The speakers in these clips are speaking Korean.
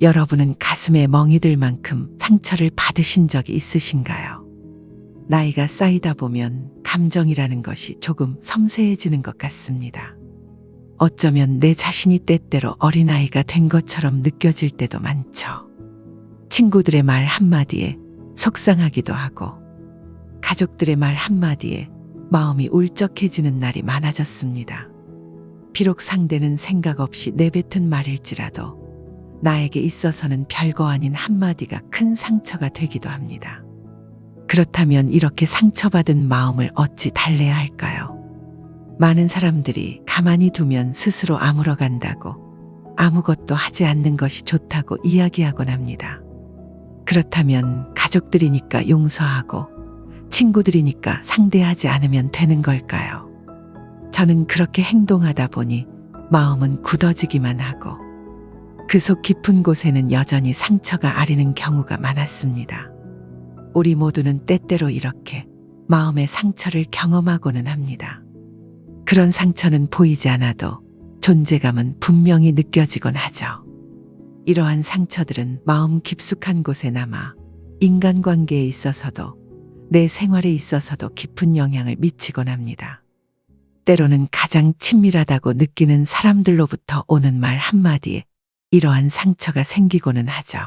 여러분은 가슴에 멍이 들 만큼 상처를 받으신 적이 있으신가요? 나이가 쌓이다 보면 감정이라는 것이 조금 섬세해지는 것 같습니다. 어쩌면 내 자신이 때때로 어린아이가 된 것처럼 느껴질 때도 많죠. 친구들의 말 한마디에 속상하기도 하고, 가족들의 말 한마디에 마음이 울적해지는 날이 많아졌습니다. 비록 상대는 생각 없이 내뱉은 말일지라도 나에게 있어서는 별거 아닌 한마디가 큰 상처가 되기도 합니다. 그렇다면 이렇게 상처받은 마음을 어찌 달래야 할까요? 많은 사람들이 가만히 두면 스스로 아물어간다고, 아무것도 하지 않는 것이 좋다고 이야기하곤 합니다. 그렇다면 가족들이니까 용서하고 친구들이니까 상대하지 않으면 되는 걸까요? 저는 그렇게 행동하다 보니 마음은 굳어지기만 하고 그 속 깊은 곳에는 여전히 상처가 아리는 경우가 많았습니다. 우리 모두는 때때로 이렇게 마음의 상처를 경험하고는 합니다. 그런 상처는 보이지 않아도 존재감은 분명히 느껴지곤 하죠. 이러한 상처들은 마음 깊숙한 곳에 남아 인간관계에 있어서도 내 생활에 있어서도 깊은 영향을 미치곤 합니다. 때로는 가장 친밀하다고 느끼는 사람들로부터 오는 말 한마디에 이러한 상처가 생기고는 하죠.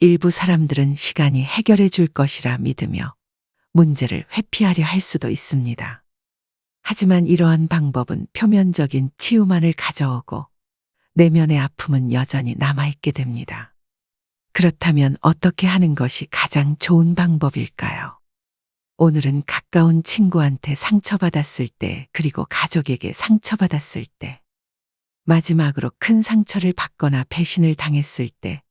일부 사람들은 시간이 해결해 줄 것이라 믿으며 문제를 회피하려 할 수도 있습니다. 하지만 이러한 방법은 표면적인 치유만을 가져오고 내면의 아픔은 여전히 남아있게 됩니다. 그렇다면 어떻게 하는 것이 가장 좋은 방법일까요? 오늘은 가까운 친구한테 상처받았을 때, 그리고 가족에게 상처받았을 때, 마지막으로 큰 상처를 받거나 배신을 당했을 때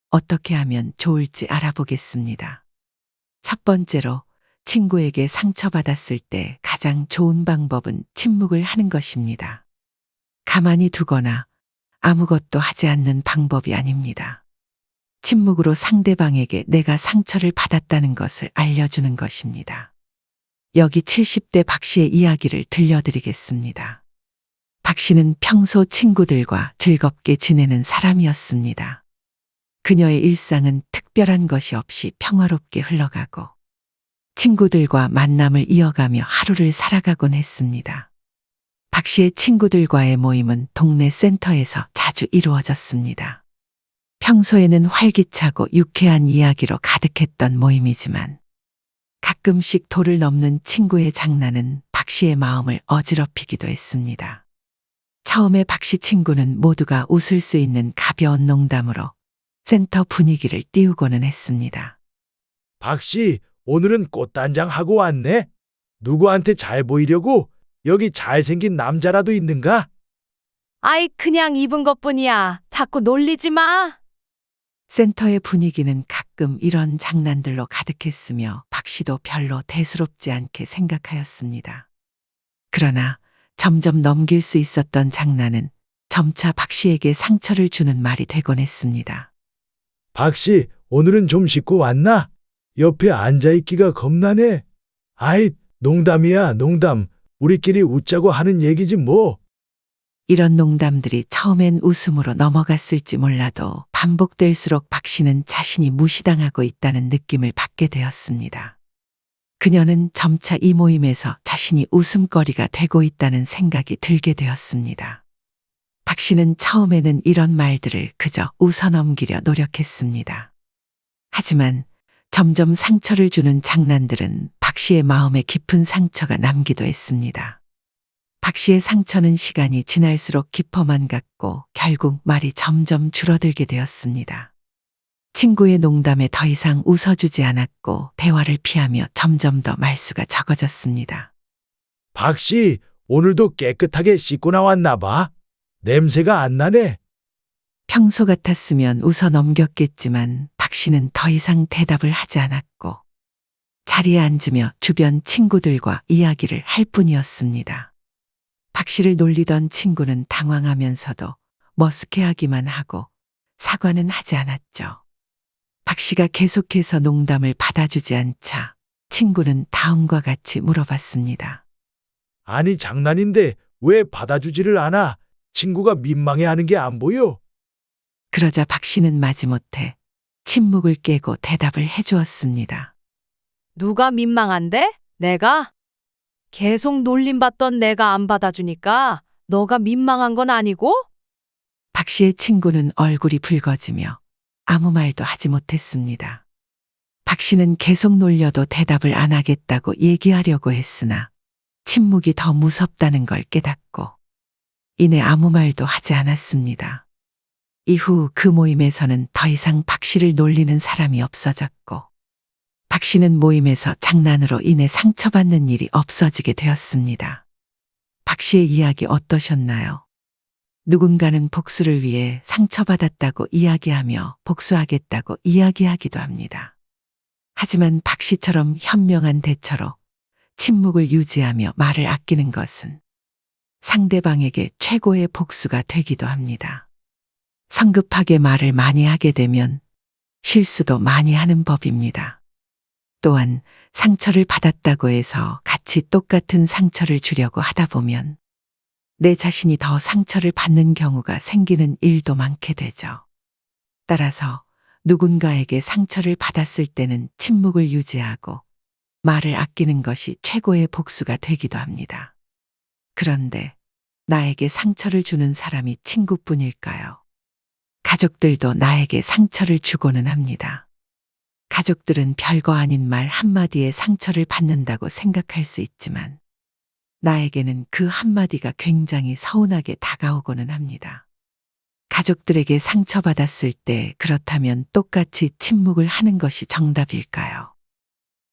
어떻게 하면 좋을지 알아보겠습니다. 첫 번째로, 친구에게 상처받았을 때 가장 좋은 방법은 침묵을 하는 것입니다. 가만히 두거나 아무것도 하지 않는 방법이 아닙니다. 침묵으로 상대방에게 내가 상처를 받았다는 것을 알려주는 것입니다. 여기 70대 박 씨의 이야기를 들려드리겠습니다. 박 씨는 평소 친구들과 즐겁게 지내는 사람이었습니다. 그녀의 일상은 특별한 것이 없이 평화롭게 흘러가고 친구들과 만남을 이어가며 하루를 살아가곤 했습니다. 박 씨의 친구들과의 모임은 동네 센터에서 자주 이루어졌습니다. 평소에는 활기차고 유쾌한 이야기로 가득했던 모임이지만 가끔씩 도를 넘는 친구의 장난은 박 씨의 마음을 어지럽히기도 했습니다. 처음에 박 씨 친구는 모두가 웃을 수 있는 가벼운 농담으로 센터 분위기를 띄우고는 했습니다. 박 씨, 오늘은 꽃단장 하고 왔네? 누구한테 잘 보이려고? 여기 잘생긴 남자라도 있는가? 아이, 그냥 입은 것뿐이야. 자꾸 놀리지 마. 센터의 분위기는 가끔 이런 장난들로 가득했으며 박 씨도 별로 대수롭지 않게 생각하였습니다. 그러나 점점 넘길 수 있었던 장난은 점차 박 씨에게 상처를 주는 말이 되곤 했습니다. 박 씨, 오늘은 좀 씻고 왔나? 옆에 앉아있기가 겁나네. 아이, 농담이야, 농담. 우리끼리 웃자고 하는 얘기지 뭐. 이런 농담들이 처음엔 웃음으로 넘어갔을지 몰라도 반복될수록 박 씨는 자신이 무시당하고 있다는 느낌을 받게 되었습니다. 그녀는 점차 이 모임에서 자신이 웃음거리가 되고 있다는 생각이 들게 되었습니다. 박 씨는 처음에는 이런 말들을 그저 웃어넘기려 노력했습니다. 하지만 점점 상처를 주는 장난들은 박 씨의 마음에 깊은 상처가 남기도 했습니다. 박 씨의 상처는 시간이 지날수록 깊어만 갔고 결국 말이 점점 줄어들게 되었습니다. 친구의 농담에 더 이상 웃어주지 않았고 대화를 피하며 점점 더 말수가 적어졌습니다. 박 씨, 오늘도 깨끗하게 씻고 나왔나 봐. 냄새가 안 나네. 평소 같았으면 웃어 넘겼겠지만 박 씨는 더 이상 대답을 하지 않았고 자리에 앉으며 주변 친구들과 이야기를 할 뿐이었습니다. 박 씨를 놀리던 친구는 당황하면서도 머쓱해하기만 하고 사과는 하지 않았죠. 박 씨가 계속해서 농담을 받아주지 않자 친구는 다음과 같이 물어봤습니다. 아니, 장난인데 왜 받아주지를 않아? 친구가 민망해하는 게 안 보여? 그러자 박 씨는 마지못해 침묵을 깨고 대답을 해주었습니다. 누가 민망한데? 내가? 계속 놀림받던 내가 안 받아주니까 너가 민망한 건 아니고? 박 씨의 친구는 얼굴이 붉어지며 아무 말도 하지 못했습니다. 박 씨는 계속 놀려도 대답을 안 하겠다고 얘기하려고 했으나 침묵이 더 무섭다는 걸 깨닫고 이내 아무 말도 하지 않았습니다. 이후 그 모임에서는 더 이상 박 씨를 놀리는 사람이 없어졌고 박 씨는 모임에서 장난으로 인해 상처받는 일이 없어지게 되었습니다. 박 씨의 이야기 어떠셨나요? 누군가는 복수를 위해 상처받았다고 이야기하며 복수하겠다고 이야기하기도 합니다. 하지만 박 씨처럼 현명한 대처로 침묵을 유지하며 말을 아끼는 것은 상대방에게 최고의 복수가 되기도 합니다. 성급하게 말을 많이 하게 되면 실수도 많이 하는 법입니다. 또한 상처를 받았다고 해서 같이 똑같은 상처를 주려고 하다 보면 내 자신이 더 상처를 받는 경우가 생기는 일도 많게 되죠. 따라서 누군가에게 상처를 받았을 때는 침묵을 유지하고 말을 아끼는 것이 최고의 복수가 되기도 합니다. 그런데 나에게 상처를 주는 사람이 친구뿐일까요? 가족들도 나에게 상처를 주고는 합니다. 가족들은 별거 아닌 말 한마디에 상처를 받는다고 생각할 수 있지만 나에게는 그 한마디가 굉장히 서운하게 다가오고는 합니다. 가족들에게 상처받았을 때 그렇다면 똑같이 침묵을 하는 것이 정답일까요?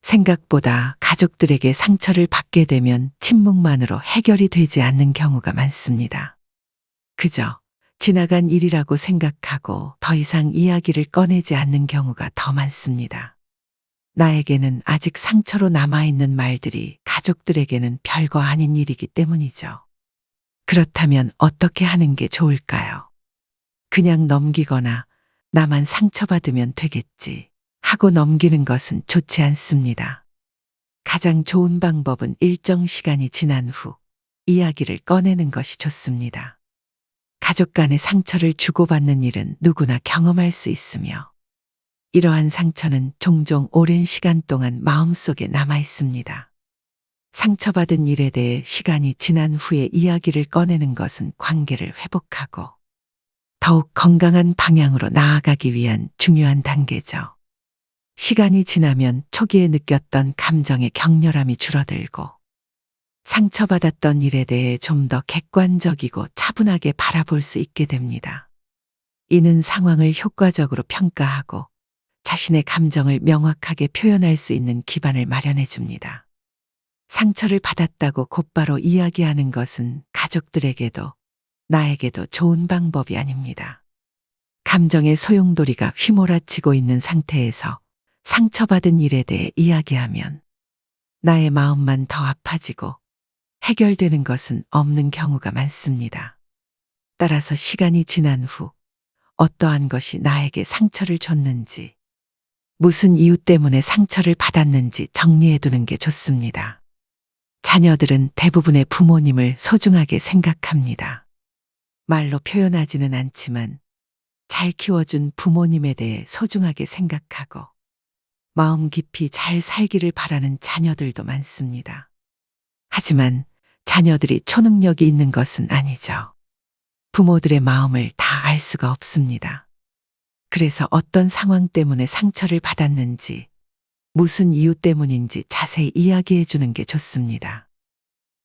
생각보다 가족들에게 상처를 받게 되면 침묵만으로 해결이 되지 않는 경우가 많습니다. 그저 지나간 일이라고 생각하고 더 이상 이야기를 꺼내지 않는 경우가 더 많습니다. 나에게는 아직 상처로 남아있는 말들이 가족들에게는 별거 아닌 일이기 때문이죠. 그렇다면 어떻게 하는 게 좋을까요? 그냥 넘기거나 나만 상처받으면 되겠지 하고 넘기는 것은 좋지 않습니다. 가장 좋은 방법은 일정 시간이 지난 후 이야기를 꺼내는 것이 좋습니다. 가족 간의 상처를 주고받는 일은 누구나 경험할 수 있으며 이러한 상처는 종종 오랜 시간 동안 마음속에 남아 있습니다. 상처받은 일에 대해 시간이 지난 후에 이야기를 꺼내는 것은 관계를 회복하고 더욱 건강한 방향으로 나아가기 위한 중요한 단계죠. 시간이 지나면 초기에 느꼈던 감정의 격렬함이 줄어들고 상처받았던 일에 대해 좀 더 객관적이고 차분하게 바라볼 수 있게 됩니다. 이는 상황을 효과적으로 평가하고 자신의 감정을 명확하게 표현할 수 있는 기반을 마련해 줍니다. 상처를 받았다고 곧바로 이야기하는 것은 가족들에게도 나에게도 좋은 방법이 아닙니다. 감정의 소용돌이가 휘몰아치고 있는 상태에서 상처받은 일에 대해 이야기하면 나의 마음만 더 아파지고 해결되는 것은 없는 경우가 많습니다. 따라서 시간이 지난 후 어떠한 것이 나에게 상처를 줬는지, 무슨 이유 때문에 상처를 받았는지 정리해 두는 게 좋습니다. 자녀들은 대부분의 부모님을 소중하게 생각합니다. 말로 표현하지는 않지만 잘 키워준 부모님에 대해 소중하게 생각하고 마음 깊이 잘 살기를 바라는 자녀들도 많습니다. 하지만 자녀들이 초능력이 있는 것은 아니죠. 부모들의 마음을 다 알 수가 없습니다. 그래서 어떤 상황 때문에 상처를 받았는지, 무슨 이유 때문인지 자세히 이야기해 주는 게 좋습니다.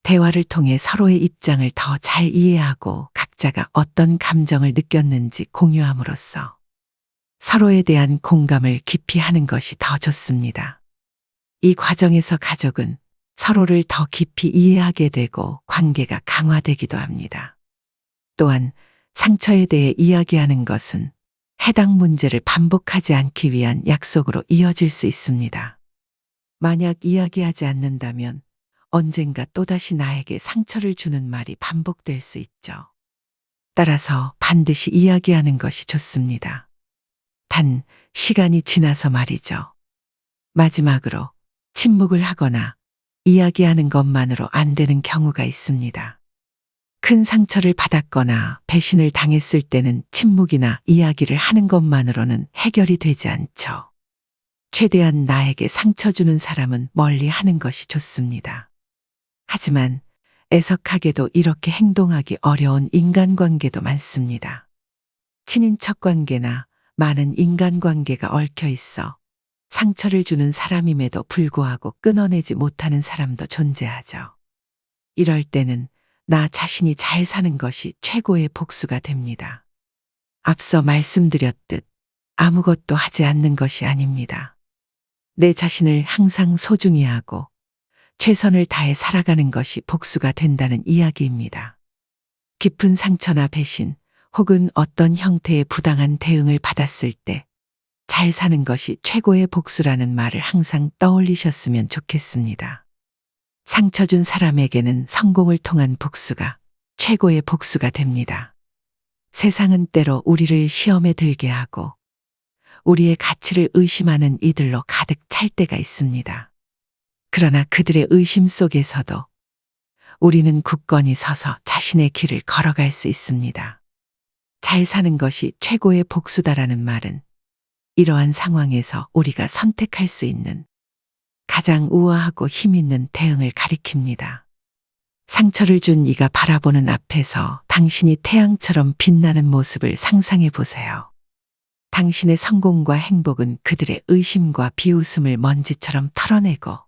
대화를 통해 서로의 입장을 더 잘 이해하고 각자가 어떤 감정을 느꼈는지 공유함으로써 서로에 대한 공감을 깊이 하는 것이 더 좋습니다. 이 과정에서 가족은 서로를 더 깊이 이해하게 되고 관계가 강화되기도 합니다. 또한 상처에 대해 이야기하는 것은 해당 문제를 반복하지 않기 위한 약속으로 이어질 수 있습니다. 만약 이야기하지 않는다면 언젠가 또다시 나에게 상처를 주는 말이 반복될 수 있죠. 따라서 반드시 이야기하는 것이 좋습니다. 단, 시간이 지나서 말이죠. 마지막으로 침묵을 하거나 이야기하는 것만으로 안 되는 경우가 있습니다. 큰 상처를 받았거나 배신을 당했을 때는 침묵이나 이야기를 하는 것만으로는 해결이 되지 않죠. 최대한 나에게 상처 주는 사람은 멀리 하는 것이 좋습니다. 하지만 애석하게도 이렇게 행동하기 어려운 인간관계도 많습니다. 친인척 관계나 많은 인간관계가 얽혀 있어 상처를 주는 사람임에도 불구하고 끊어내지 못하는 사람도 존재하죠. 이럴 때는 나 자신이 잘 사는 것이 최고의 복수가 됩니다. 앞서 말씀드렸듯 아무것도 하지 않는 것이 아닙니다. 내 자신을 항상 소중히 하고 최선을 다해 살아가는 것이 복수가 된다는 이야기입니다. 깊은 상처나 배신 혹은 어떤 형태의 부당한 대응을 받았을 때 잘 사는 것이 최고의 복수라는 말을 항상 떠올리셨으면 좋겠습니다. 상처 준 사람에게는 성공을 통한 복수가 최고의 복수가 됩니다. 세상은 때로 우리를 시험에 들게 하고 우리의 가치를 의심하는 이들로 가득 찰 때가 있습니다. 그러나 그들의 의심 속에서도 우리는 굳건히 서서 자신의 길을 걸어갈 수 있습니다. 잘 사는 것이 최고의 복수다라는 말은 이러한 상황에서 우리가 선택할 수 있는 가장 우아하고 힘있는 대응을 가리킵니다. 상처를 준 이가 바라보는 앞에서 당신이 태양처럼 빛나는 모습을 상상해 보세요. 당신의 성공과 행복은 그들의 의심과 비웃음을 먼지처럼 털어내고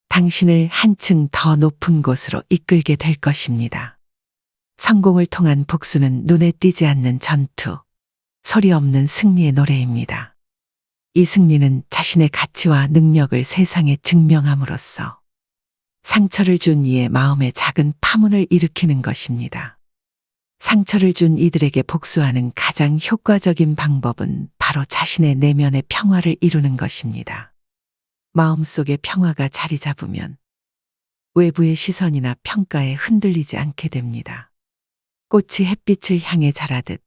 당신을 한층 더 높은 곳으로 이끌게 될 것입니다. 성공을 통한 복수는 눈에 띄지 않는 전투, 소리 없는 승리의 노래입니다. 이 승리는 자신의 가치와 능력을 세상에 증명함으로써 상처를 준 이의 마음에 작은 파문을 일으키는 것입니다. 상처를 준 이들에게 복수하는 가장 효과적인 방법은 바로 자신의 내면의 평화를 이루는 것입니다. 마음속에 평화가 자리 잡으면 외부의 시선이나 평가에 흔들리지 않게 됩니다. 꽃이 햇빛을 향해 자라듯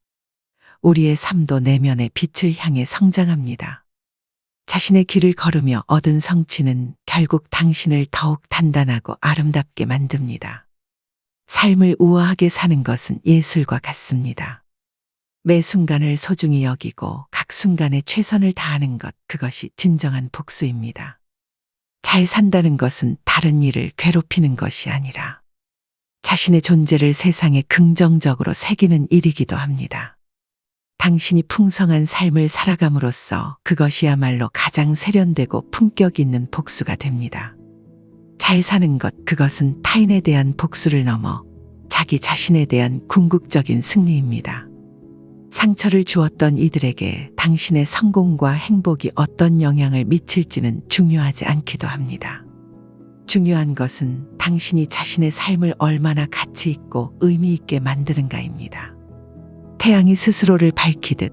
우리의 삶도 내면의 빛을 향해 성장합니다. 자신의 길을 걸으며 얻은 성취는 결국 당신을 더욱 단단하고 아름답게 만듭니다. 삶을 우아하게 사는 것은 예술과 같습니다. 매 순간을 소중히 여기고 각 순간에 최선을 다하는 것, 그것이 진정한 복수입니다. 잘 산다는 것은 다른 이를 괴롭히는 것이 아니라 자신의 존재를 세상에 긍정적으로 새기는 일이기도 합니다. 당신이 풍성한 삶을 살아감으로써 그것이야말로 가장 세련되고 품격 있는 복수가 됩니다. 잘 사는 것, 그것은 타인에 대한 복수를 넘어 자기 자신에 대한 궁극적인 승리입니다. 상처를 주었던 이들에게 당신의 성공과 행복이 어떤 영향을 미칠지는 중요하지 않기도 합니다. 중요한 것은 당신이 자신의 삶을 얼마나 가치 있고 의미 있게 만드는가입니다. 태양이 스스로를 밝히듯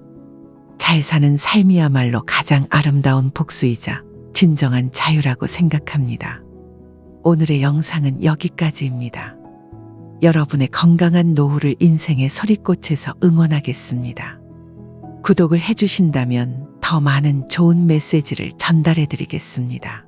잘 사는 삶이야말로 가장 아름다운 복수이자 진정한 자유라고 생각합니다. 오늘의 영상은 여기까지입니다. 여러분의 건강한 노후를 인생의 소리꽃에서 응원하겠습니다. 구독을 해주신다면 더 많은 좋은 메시지를 전달해 드리겠습니다.